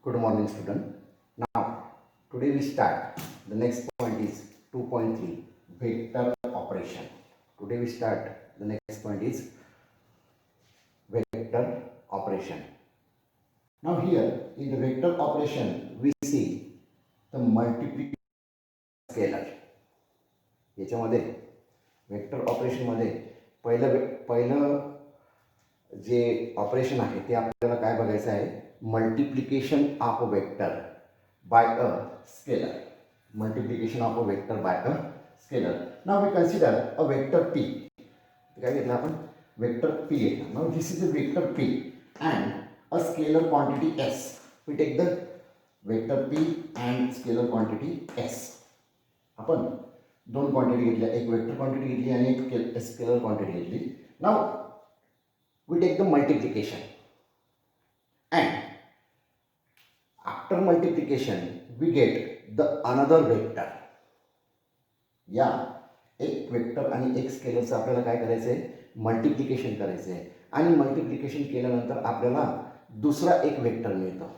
Good morning, student. Now, today we start. The next point is 2.3 vector operation. Today we start. The next point is vector operation. Now, here in the vector operation, we see the multiplication scalar. याच्यामध्ये vector ऑपरेशनमध्ये पहिलं जे operation आहे ते आपल्याला काय बघायचं आहे, multiplication of a vector by a scalar. Multiplication of a vector by a scalar. Now we consider a vector P. काय घेतलं आपण, वेक्टर पी घेतला. Now this is a vector P and a scalar quantity S. We take the vector P and scalar quantity S. आपण दोन quantity घेतल्या, एक vector quantity घेतली आणि एक स्केलर क्वांटिटी घेतली. Now we take the multiplication and after multiplication we get the another vector. या एक वेक्टर आणि एक स्केलरचं आपल्याला काय करायचं आहे, मल्टिप्लिकेशन करायचं आहे. आणि मल्टिप्लिकेशन केल्यानंतर आपल्याला दुसरा एक वेक्टर मिळतो,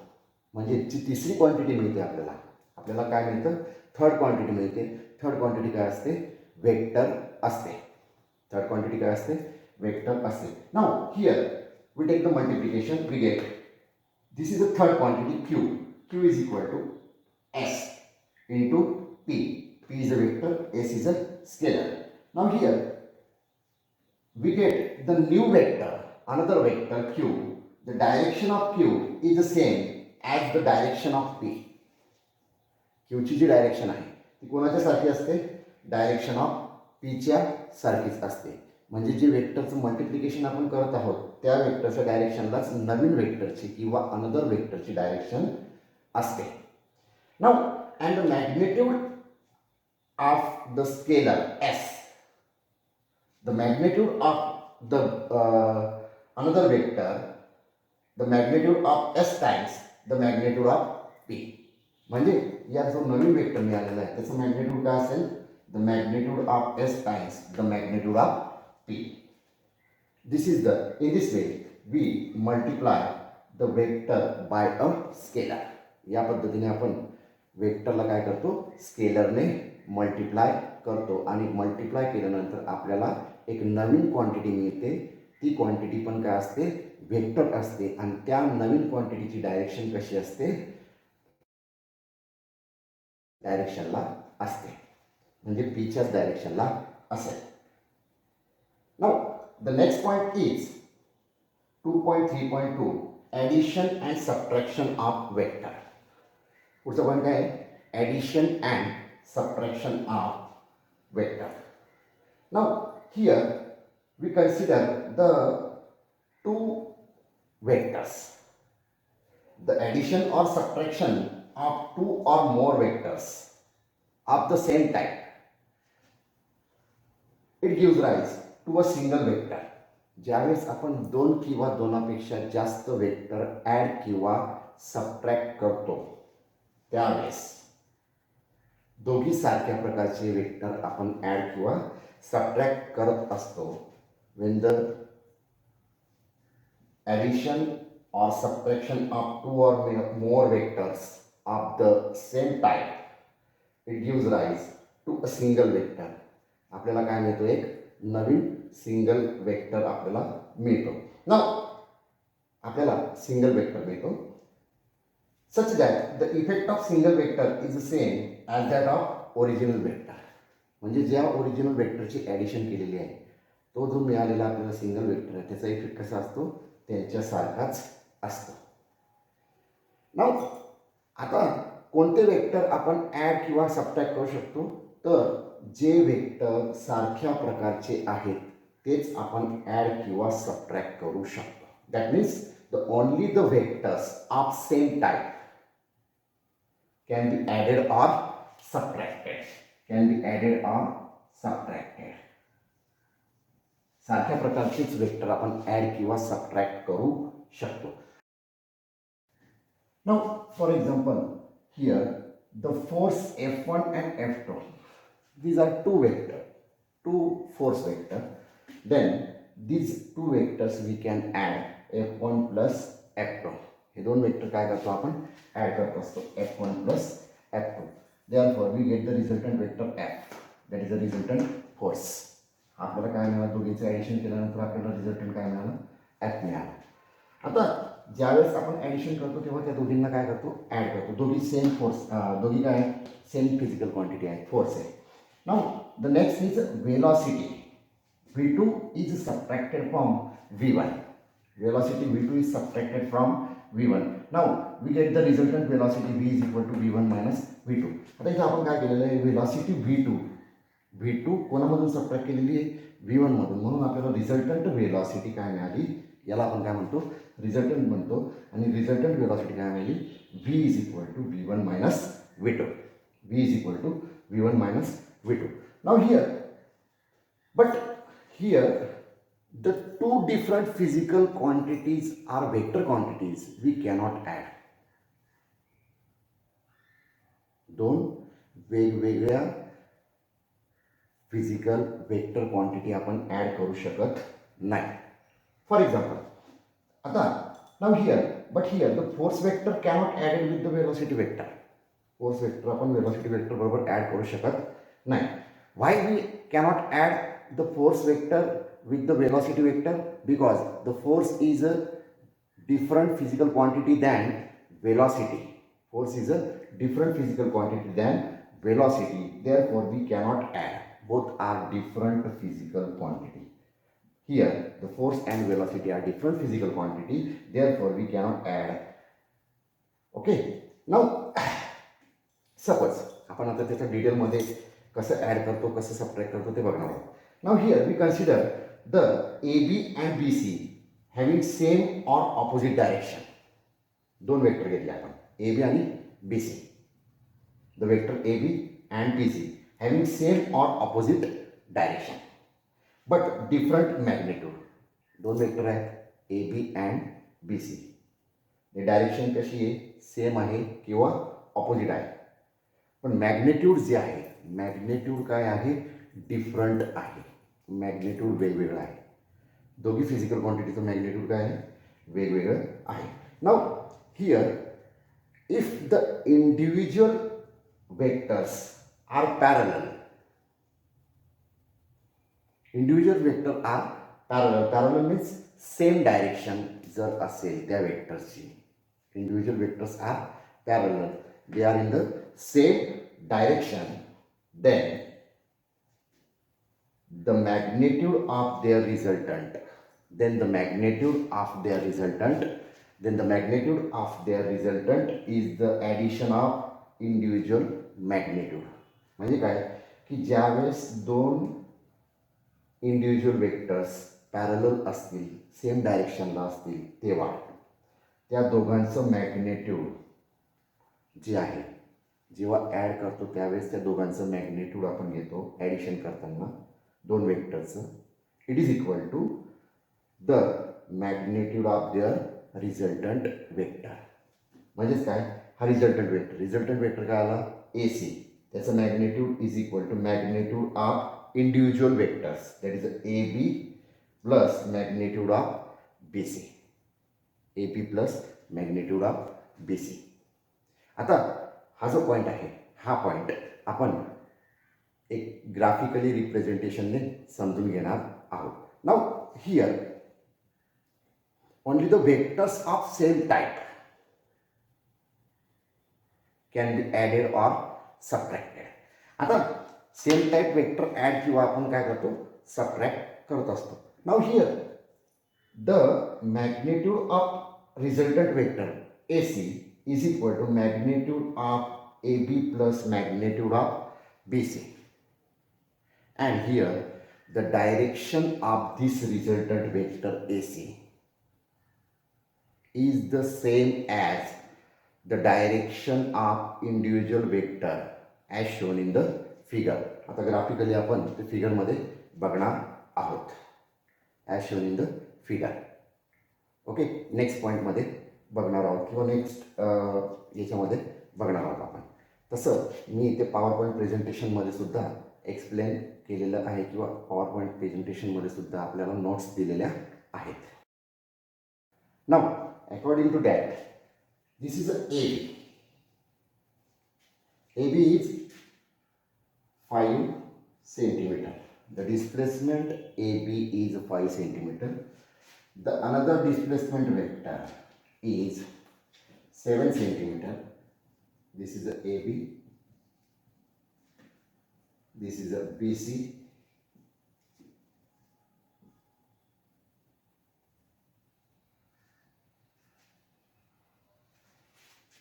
म्हणजे जी तिसरी क्वांटिटी मिळते आपल्याला काय मिळतं, थर्ड क्वांटिटी मिळते. थर्ड क्वांटिटी काय असते, वेक्टर असते. थर्ड क्वांटिटी काय असते, vector असते. Now here we take the multiplication, we get this is the third quantity q. Q is equal to s into p. P is a vector, s is a scalar. Now here we get the new vector, another vector q. The direction of q is the same as the direction of p. q ची जी direction आहे ती कोणाच्या सारखी असते, direction of p च्या सारखीच असते. म्हणजे जे वेक्टरचं मल्टिप्लिकेशन आपण करत आहोत त्या वेक्टरच्या डायरेक्शनलाच नवीन वेक्टरची किंवा अनदर वेक्टरची डायरेक्शन असते. Now and the magnitude of the scalar S, the magnitude of the another vector, the magnitude of S times the magnitude of P. म्हणजे या जो नवीन वेक्टर मिळालेला आहे त्याचं मॅग्निट्यूड काय असेल, the magnitude of S times the magnitude of P. This is the, in this way we multiply the vector by a scalar. या पद्धतीने आपण वेक्टरला काय करतो, स्केलरने मल्टिप्लाय करतो आणि मल्टिप्लाय केल्यानंतर आपल्याला एक नवीन क्वांटिटी मिळते. ती क्वांटिटी पण काय असते, वेक्टर असते. आणि त्या नवीन क्वांटिटीची डायरेक्शन कशी असते, डायरेक्शनला असते, म्हणजे पीच्याच डायरेक्शनला असेल. Now, the next point is 2.3.2 addition and subtraction of vector. पुढचा पॉईंट काय आहे, addition and subtraction of vector. Now, here we consider the two vectors. The addition or subtraction of two or more vectors of the same type. It gives rise to a single vector. ज्यावेळेस आपण दोन किंवा दोनापेक्षा जास्त vector add किंवा subtract करतो त्यावेळेस दोघी सारख्या प्रकारचे वेक्टर आपण ॲड किंवा सबट्रॅक्ट करत असतो. When the addition or subtraction of two or more vectors of the same type, it gives rise to a single vector. आपल्याला काय मिळतो, एक नवीन सिंगल वेक्टर आपल्याला मिळतो. नाउ आपल्याला सिंगल वेक्टर मिळतो such that the effect of single vector is the same as that of original vector. म्हणजे ज्या ओरिजिनल वेक्टरची ॲडिशन केलेली आहे तो जो मिळालेला आपल्याला सिंगल वेक्टर आहे त्याचा इफेक्ट कसा असतो, त्यांच्यासारखाच असतो. नाउ आता कोणते वेक्टर आपण ॲड किंवा सबट्रॅक्ट करू शकतो, तर जे वेक्टर सारख्या प्रकारचे आहेत तेच आपण ॲड किंवा सबट्रॅक्ट करू शकतो. That means the only the vectors of same type can be added or subtracted. Can be added or subtracted. सारख्या प्रकारचेच वेक्टर आपण ॲड किंवा सबट्रॅक्ट करू शकतो. Now for example here the force F1 and F2. These are two vector, two force vector. Then these two vectors we can add F1 plus F2. हे दोन vector काय करतो आपण ॲड करत असतो F1 plus F2. Therefore we get the resultant vector F, that is the resultant force. आपल्याला काय मिळालं, दोघीचं ॲडिशन केल्यानंतर आपल्याला रिझल्टंट काय मिळालं, F मिळालं. आता ज्यावेळेस आपण ॲडिशन करतो तेव्हा त्या दोघींना काय करतो, ॲड करतो. दोघी सेम फोर्स, दोघी काय सेम फिजिकल क्वांटिटी आहे, फोर्स आहे. Now the next is velocity. V2 is subtracted from V1. Velocity V2 is subtracted from V1. Now we get the resultant velocity V is equal to V1 minus V2. आता इथे आपण काय केलेलं आहे, velocity V2 कोणामधून subtract केलेली आहे, V1 मधून. म्हणून आपल्याला रिझल्टंट वेलॉसिटी काय मिळाली, याला आपण काय म्हणतो, रिझल्टंट म्हणतो. आणि रिझल्टंट वेलॉसिटी काय मिळाली, V is equal to V1 minus V2. V is equal to V1 minus V2. Now here, but here the two different physical quantities are vector quantities, we cannot add. दोन वेगवेगळ्या physical vector quantity आपण add करू शकत नाही. For example, आता now here the force vector cannot added with the velocity vector. Force vector आपण velocity vector बरोबर add करू शकत नाही. Why we cannot add the force vector with the velocity vector? Because the force is a different physical quantity than velocity. Force is a different physical quantity than velocity. Therefore, we cannot add. Both are different physical quantity. Here, the force and velocity are different physical quantity. Therefore, we cannot add. Okay. Now, suppose आपण आता त्याच्या डिटेलमध्ये कसं add करतो, कसं subtract करतो ते बघणार आहोत. Now here we consider the AB and BC having same or opposite direction. दोन वेक्टर घेतले आपण, AB आणि BC. The vector AB and BC having same or opposite direction but different magnitude. दोन वेक्टर आहेत AB and BC. ते direction कशी आहे, same आहे किंवा ऑपोजिट आहे, पण मॅग्नेट्यूड जे आहे, मॅग्नेट्यूड काय आहे, डिफरंट आहे. मॅग्नेट्यूड वेगवेगळं आहे. दोघी फिजिकल क्वांटिटीचं मॅग्नेट्यूड काय आहे, वेगवेगळं आहे. Now here if the individual vectors are parallel, individual vector are parallel means same direction जर असेल त्या वेक्टर्सची, individual vectors are parallel, they are in the same direction, then the magnitude of their resultant, then the magnitude of their resultant is the addition of individual magnitude. म्हणजे काय की ज्यावेळेस दोन individual vectors parallel असतील, same डायरेक्शनला असतील, तेव्हा त्या दोघांचं मॅग्नेट्यूड जे आहे, जेव्हा ॲड करतो त्यावेळेस त्या दोघांचं मॅग्नेट्यूड आपण घेतो ॲडिशन करताना दोन वेक्टरचं, it is equal to the magnitude of their resultant vector. म्हणजेच काय, हा रिझल्टंट वेक्टर काय आला, AC, त्याचं magnitude is equal to magnitude of individual vectors, that is AB plus magnitude of BC. AB plus magnitude of BC. आता हा जो point आहे, हा पॉईंट आपण एक ग्राफिकली रिप्रेझेंटेशनने समजून घेणार आहोत. Now here only the vectors of same type can be added or subtracted. आता सेम टाइप वेक्टर ॲड किंवा आपण काय करतो, सबट्रॅक्ट करत असतो. Now here the magnitude of resultant vector AC is equal to magnitude of AB plus magnitude of BC. And here the direction of this resultant vector AC is the same as the direction of individual vector as shown in the figure. आता graphically आपण ते फिगरमध्ये बघणार आहोत, as shown in the figure. Okay, next पॉईंटमध्ये बघणार आहोत किंवा next याच्यामध्ये बघणार आहोत आपण. तसं मी इथे पॉवर पॉईंट प्रेझेंटेशनमध्ये सुद्धा एक्सप्लेन केलेलं आहे किंवा पॉवर पॉईंट प्रेझेंटेशनमध्ये सुद्धा आपल्याला नोट्स दिलेल्या आहेत. Now according to that This is a AB. AB is 5 centimeter. The displacement AB is 5 centimeter. The another displacement vector is 7 centimeter. This is a AB. This is a BC.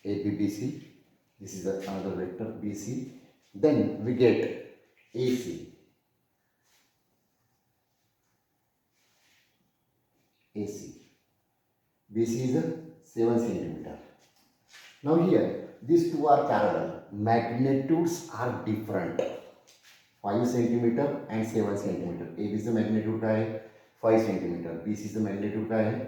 ABBC. This is another vector BC. Then we get AC. AC. BC is a 7 centimeter. Now here, these two are parallel. Magnitudes are different. 5 centimeter and 7 centimeter. AB चं magnitude काय आहे 5 centimetre. BC चं magnitude काय आहे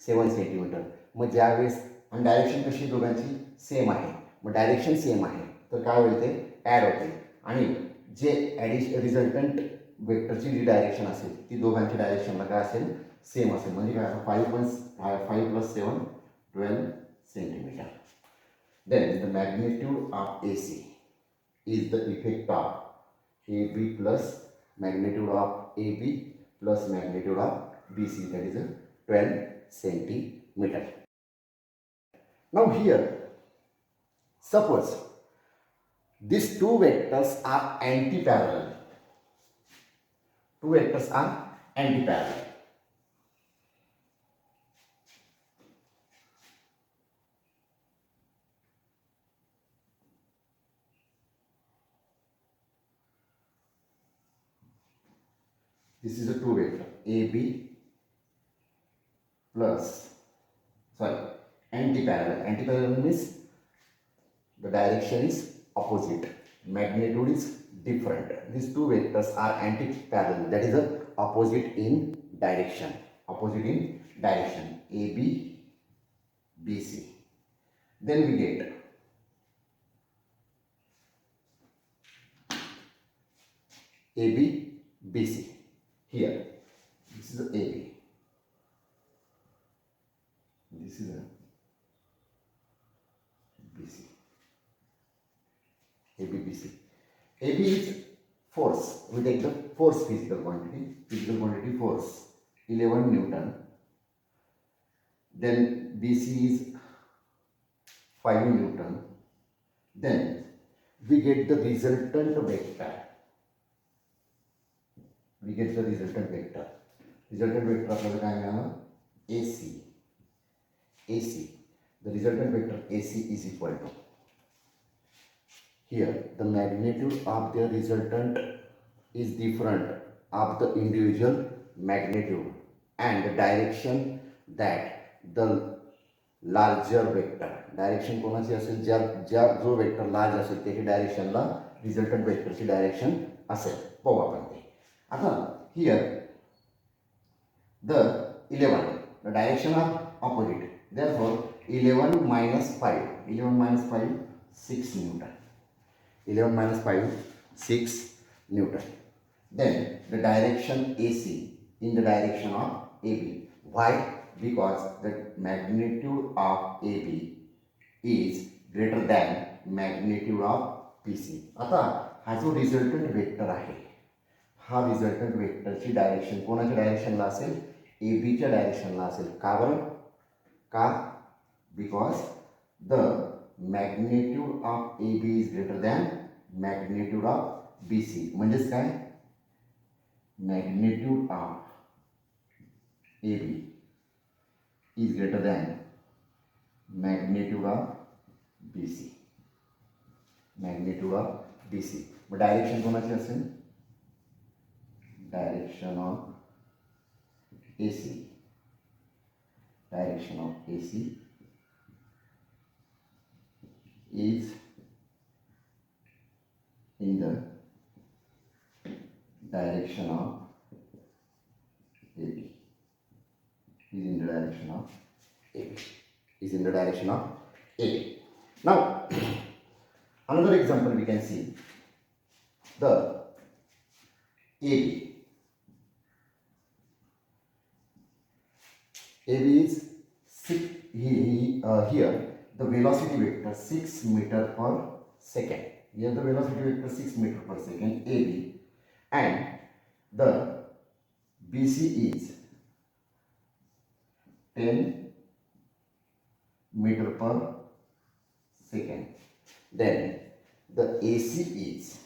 7 centimetre. मग ज्यावेळेस आणि direction कशी दोघांची सेम आहे. मग डायरेक्शन सेम आहे तर काय होईल ते ॲड होते आणि जे रिझल्टंट वेक्टरची जी डायरेक्शन असेल ती दोघांची डायरेक्शनला काय असेल सेम असेल. म्हणजे काय 5 + 7 12 centimeter. Then the magnitude of AC is the effect of AB plus magnitude of AB plus magnitude of BC, that is a 12 centimeter. Now here, suppose these two vectors are anti-parallel. Two vectors are anti-parallel. This is a two vector AB plus anti-parallel. Anti-parallel means the direction is opposite, magnitude is different. These two vectors are anti-parallel, that is a opposite in direction. Opposite in direction AB BC. Then we get AB BC. Here, this is AB. This is a BC. AB BC. AB is force. We take the force physical quantity. Physical quantity force 11 Newton. Then BC is 5 Newton. Then we get the resultant vector. Resultant vector आपल्याला काय मिळालं AC. The resultant vector AC is equal to, here the magnitude of the resultant is different of the individual magnitude and the direction that the larger vector, direction कोणाची असेल जो vector large असेल त्याची डायरेक्शनला resultant वेक्टरची direction असेल. पाहू आपण ते आता. Here the 11, the direction of opposite, therefore 11 minus 5, 6 Newton. 11 minus 5, 6 Newton. Then the direction AC in the direction of AB. Why? Because the magnitude of AB is greater than magnitude of BC. आता हा जो resultant vector आहे, हा resultant वेक्टरची direction कोणाच्या डायरेक्शनला असेल एबीच्या डायरेक्शनला असेल. का बरं? का? Because the magnitude of AB is greater than magnitude of BC. म्हणजेच काय magnitude of AB is greater than magnitude of BC. Magnitude of BC. Mug direction कोणाची असेल direction of AC is in the direction of AB. Is in the direction of AB. Now another example we can see the AB. AB is here the velocity vector 6 meter per second. Here the velocity vector 6 meter per second AB, and the BC is 10 meter per second. Then the AC is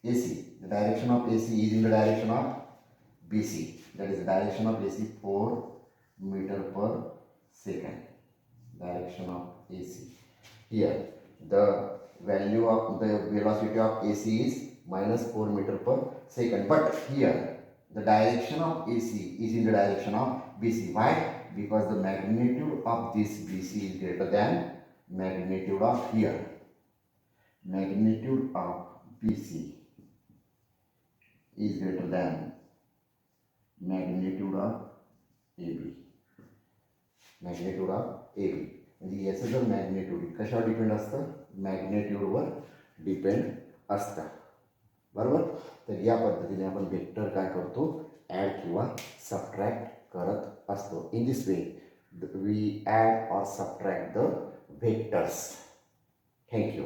the direction of AC is in the direction of BC. That is the direction of AC 4 meter per second. Direction of AC. Here the value of the velocity of AC is minus 4 meter per second. But here the direction of AC is in the direction of BC. Why? Because the magnitude of this BC is greater than magnitude of here. Magnitude of BC is greater than magnitude of AB. Magnitude of AB. म्हणजे याचं जर magnitude कशावर depend असतं? मॅग्नेट्यूडवर depend असतं. बरोबर. तर या पद्धतीने आपण वेक्टर काय करतो? ॲड किंवा सबट्रॅक्ट करत असतो. In this way we add or subtract the vectors. Thank you.